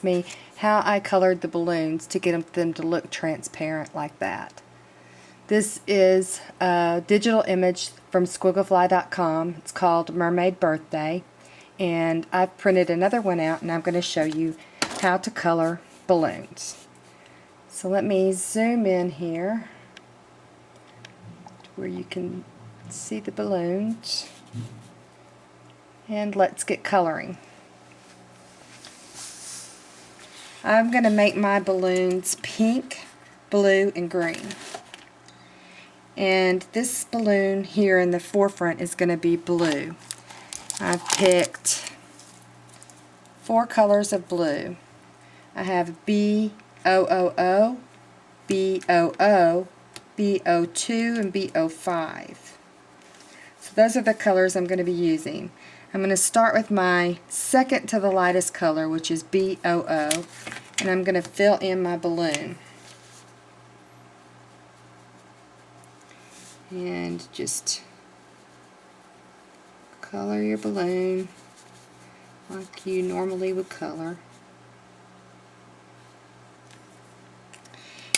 me how I colored the balloons to get them to look transparent like that. This is a digital image from squigglefly.com. It's called Mermaid Birthday, and I've printed another one out, and I'm going to show you how to color balloons. So let me zoom in here to where you can see the balloons, and let's get coloring. I'm going to make my balloons pink, blue, and green. And this balloon here in the forefront is going to be blue. I've picked 4 colors of blue. I have BOOO, BOO, BO2, and BO5. So those are the colors I'm going to be using. I'm going to start with my second to the lightest color, which is BOO, and I'm going to fill in my balloon. And just color your balloon like you normally would color.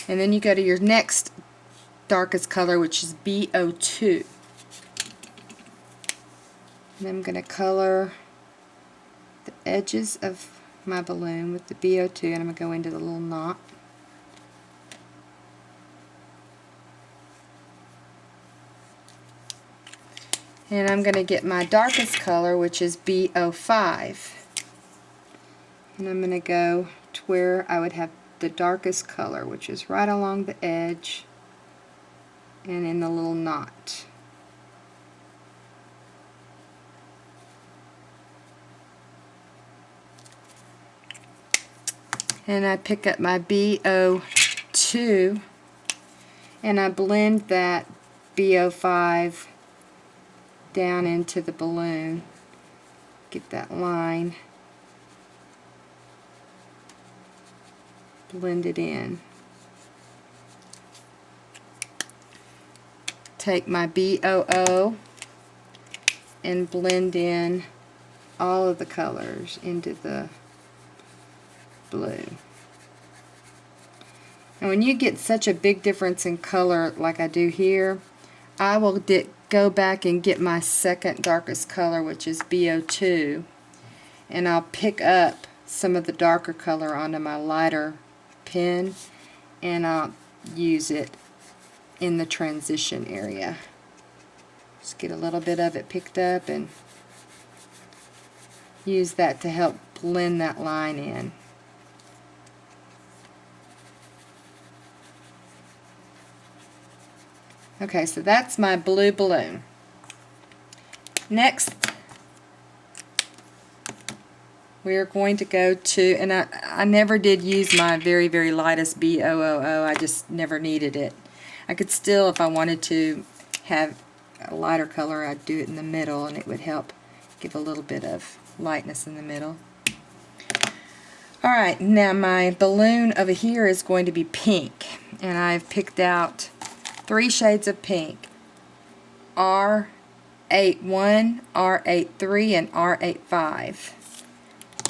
And then you go to your next darkest color, which is BO2. And I'm going to color the edges of my balloon with the BO2, and I'm going to go into the little knot. And I'm going to get my darkest color, which is BO5. And I'm going to go to where I would have the darkest color, which is right along the edge and in the little knot. And I pick up my BO2 and I blend that BO5 down into the balloon. Get that line, blend it in. Take my BOO and blend in all of the colors into the blue. And when you get such a big difference in color like I do here, I will go back and get my second darkest color, which is BO2, and I'll pick up some of the darker color onto my lighter pen, and I'll use it in the transition area. Just get a little bit of it picked up and use that to help blend that line in. Okay, so that's my blue balloon. Next, we are going to go to, and I never did use my very, very lightest BOOO. I just never needed it. I could still, if I wanted to have a lighter color, I'd do it in the middle, and it would help give a little bit of lightness in the middle. Alright, now my balloon over here is going to be pink, and I've picked out 3 shades of pink: R81, R83, and R85.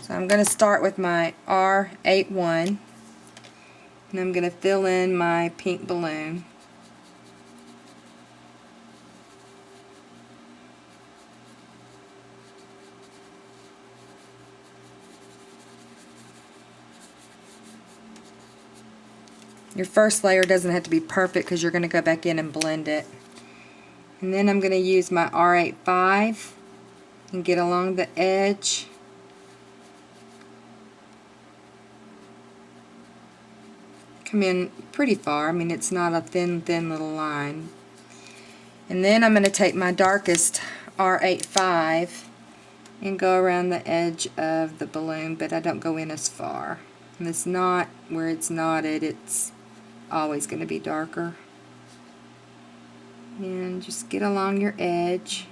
So I'm going to start with my R81, and I'm going to fill in my pink balloon. Your first layer doesn't have to be perfect because you're going to go back in and blend it. And then I'm going to use my R85 and get along the edge. Come in pretty far. I mean, it's not a thin little line. And then I'm going to take my darkest R85 and go around the edge of the balloon, but I don't go in as far. And it's not where it's knotted, it's always going to be darker. And just get along your edge.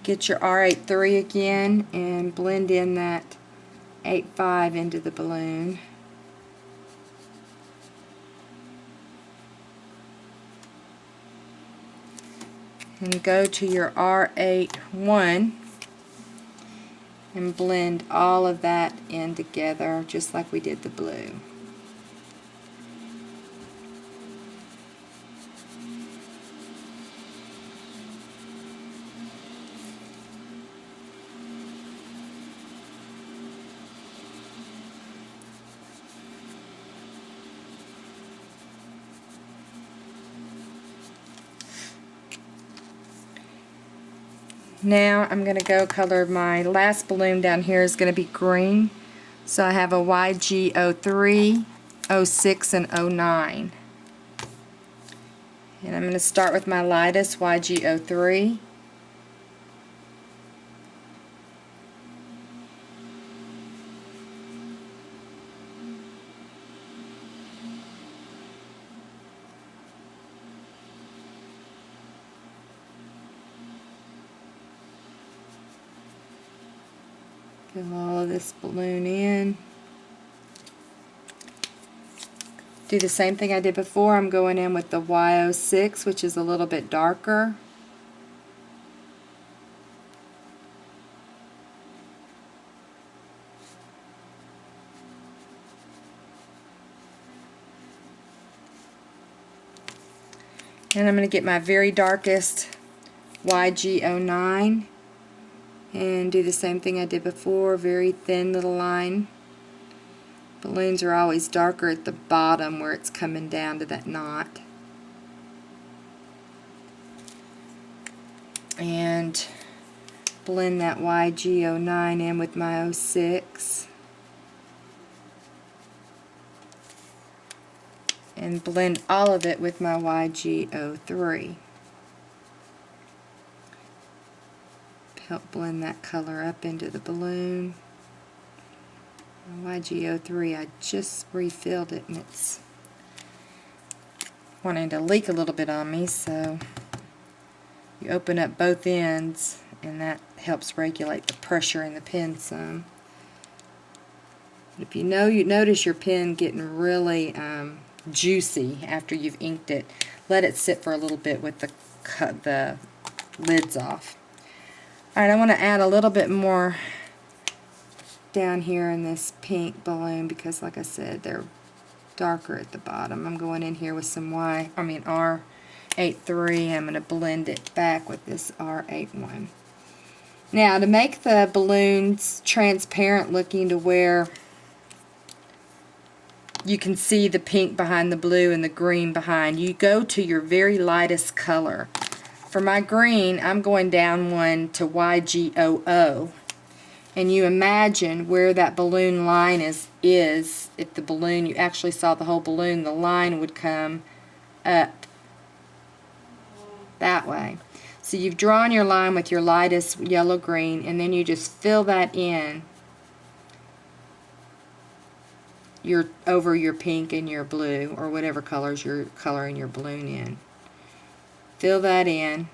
Get your R83 again and blend in that 85 into the balloon. And go to your R81 and blend all of that in together just like we did the blue. Now I'm going to go color my last balloon down here is going to be green. So I have a YG03, 06, and 09. And I'm going to start with my lightest YG03. Fill all of this balloon in. Do the same thing I did before. I'm going in with the Y06, which is a little bit darker. And I'm going to get my very darkest YG09 and do the same thing I did before, very thin little line. Balloons are always darker at the bottom where it's coming down to that knot. And blend that YG09 in with my 06. And blend all of it with my YG03. Help blend that color up into the balloon. My YG03, I just refilled it and it's wanting to leak a little bit on me, so you open up both ends and that helps regulate the pressure in the pen some. But if you notice your pen getting really juicy after you've inked it, let it sit for a little bit with the lids off. Alright, I want to add a little bit more down here in this pink balloon because, like I said, they're darker at the bottom. I'm going in here with some R83. I'm going to blend it back with this R81. Now, to make the balloons transparent looking to where you can see the pink behind the blue and the green behind, you go to your very lightest color. For my green, I'm going down one to YG00. And you imagine where that balloon line is. If the balloon, you actually saw the whole balloon, the line would come up that way. So you've drawn your line with your lightest yellow-green, and then you just fill that in over your pink and your blue, or whatever colors you're coloring your balloon in. Fill that in.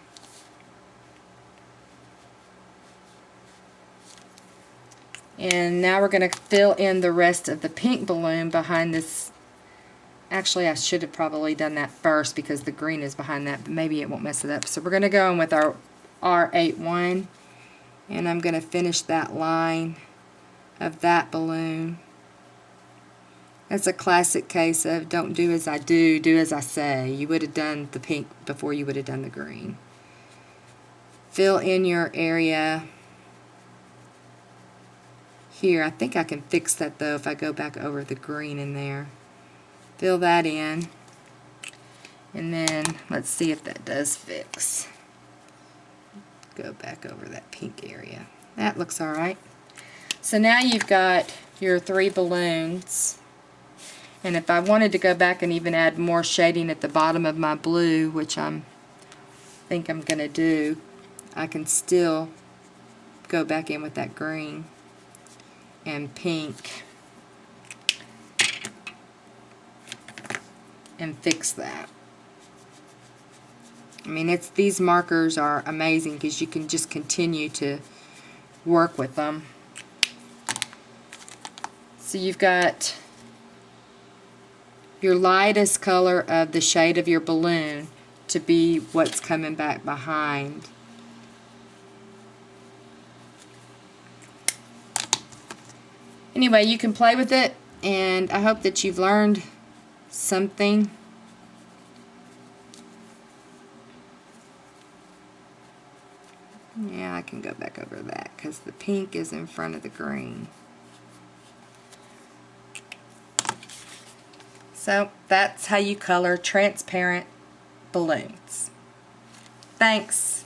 And now we're going to fill in the rest of the pink balloon behind this. Actually, I should have probably done that first because the green is behind that, but maybe it won't mess it up. So we're going to go in with our R81, and I'm going to finish that line of that balloon. That's a classic case of don't do as I do, do as I say. You would have done the pink before you would have done the green. Fill in your area here. I think I can fix that though if I go back over the green in there. Fill that in. And then let's see if that does fix. Go back over that pink area. That looks alright. So now you've got your 3 balloons. And if I wanted to go back and even add more shading at the bottom of my blue, which I think I'm going to do, I can still go back in with that green and pink and fix that. I mean, these markers are amazing because you can just continue to work with them. So you've got your lightest color of the shade of your balloon to be what's coming back behind. Anyway, you can play with it, and I hope that you've learned something. Yeah, I can go back over that because the pink is in front of the green. So that's how you color transparent balloons. Thanks.